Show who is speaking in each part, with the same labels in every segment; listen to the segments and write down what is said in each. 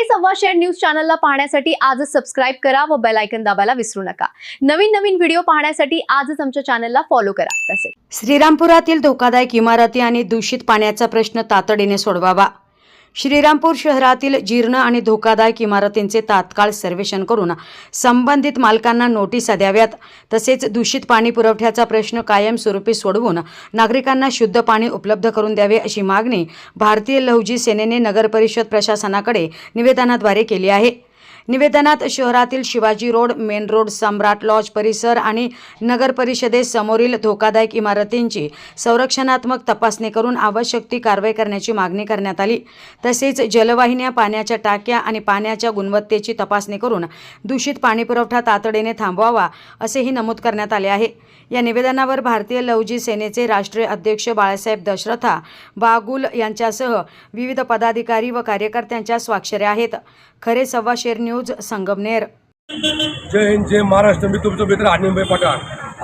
Speaker 1: खडे सव्वा शेर न्यूज चॅनलला पाहण्यासाठी आजच सबस्क्राइब करा व बेल आयकॉन दाबायला विसरू नका। नवीन व्हिडिओ पाहण्यासाठी आजच आमच्या चॅनलला फॉलो करा। तसेच
Speaker 2: श्रीरामपुरातील धोकादायक इमारती आणि दूषित पाण्याचा प्रश्न तातडीने सोडवावा। श्रीरामपूर शहरातील जीर्ण आणि धोकादायक इमारतींचे तात्काळ सर्वेक्षण करून संबंधित मालकांना नोटीसा द्याव्यात। तसेच दूषित पाणी पुरवठ्याचा प्रश्न कायमस्वरूपी सोडवून नागरिकांना शुद्ध पाणी उपलब्ध करून द्यावे अशी मागणी भारतीय लहुजी सेनेने नगर परिषद प्रशासनाकडे निवेदनाद्वारे केली आहे। निवेदनात शहरातील शिवाजी रोड, मेन रोड, सम्राट लॉज परिसर आणि नगर परिषदेसमोरील धोकादायक इमारतींची संरक्षणात्मक तपासणी करून आवश्यक ती कारवाई करण्याची मागणी करण्यात आली। तसेच जलवाहिन्या, पाण्याच्या टाक्या आणि पाण्याच्या गुणवत्तेची तपासणी करून दूषित पाणीपुरवठा तातडीने थांबवावा असेही नमूद करण्यात आले आहे। या निवेदनावर भारतीय लहुजी सेनेचे राष्ट्रीय अध्यक्ष बाळासाहेब दशरथा बागुल यांच्यासह विविध पदाधिकारी व कार्यकर्त्यांच्या स्वाक्षऱ्या आहेत। खरे सव्वा शेर न्यूज, संगमनेर।
Speaker 3: जय हिंद, जय महाराष्ट्र। मी तुमचं मित्र अनिलभाई पठाण।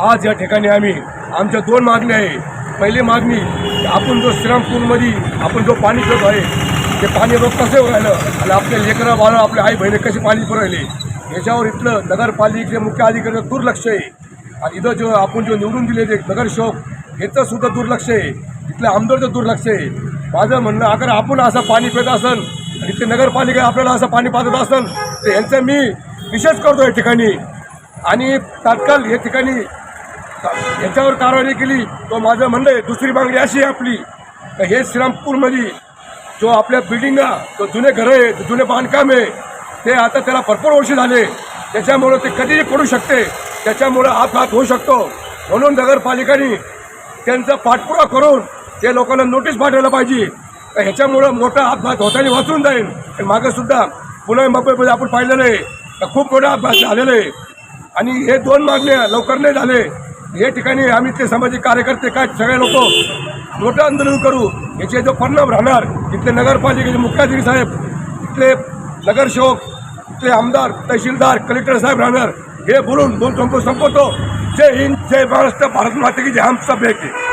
Speaker 3: आज या ठिकाणी आम्ही आमच्या दोन मागण्या आहे। पहिली मागणी, आपण जो श्रीरामपूरमध्ये आपण जो पाणी पित आहे ते पाणी रोग कसं राहिलं आणि आपले लेकरं बाळं, आपले आई बहिणी कशी पाणी पुरवले याच्यावर इथलं नगरपालिकेचे मुख्य अधिकारी दुर्लक्ष आहे। आणि इथं जो आपण जो निवडून दिले ते नगरसेवक याचं सुद्धा दुर्लक्ष आहे, इथल्या आमदारचं दुर्लक्ष आहे। माझं म्हणणं, अगर आपण असं पाणी पित असेल आणि इथे नगरपालिका आपल्याला असं पाणी पाजत असेल तर यांचं मी निषेध करतो या ठिकाणी आणि तात्काळ या ठिकाणी याच्यावर कारवाई केली तो माझं म्हणणं आहे। दुसरी मागणी अशी आहे आपली, तर हे श्रीरामपूरमध्ये जो आपल्या बिल्डिंगा, जो जुने घरं आहे, जुने बांधकाम आहे, ते आता त्याला भरपूर वर्ष झाले, त्याच्यामुळं ते कधीही पडू शकते, त्याच्यामुळं अपघात होऊ शकतो। म्हणून नगरपालिकेने त्यांचा पाठपुरावा करून ते लोकांना नोटीस पाठवायला पाहिजे। तर ह्याच्यामुळं मोठा अपघात होताना वाचून जाईल। आणि मागंसुद्धा पुणे मुंबईमध्ये आपण पाहिलेलं आहे तर खूप मोठा अपघात झालेला आहे आणि हे दोन मागण्या लवकर नाही झाले। हे ठिकाणी आम्ही ते सामाजिक कार्यकर्ते काय सगळे लोक मोठं आंदोलन करू, याचे जो परिणाम राहणार इथले नगरपालिकेचे मुख्याधिकारी साहेब, इथले नगरसेवक, इथले आमदार, तहसीलदार, कलेक्टर साहेब राहणार हे बोलून संपवतो। जय हिंद, जय महाराष्ट्र, भारत माता की जय। हम सब एक है।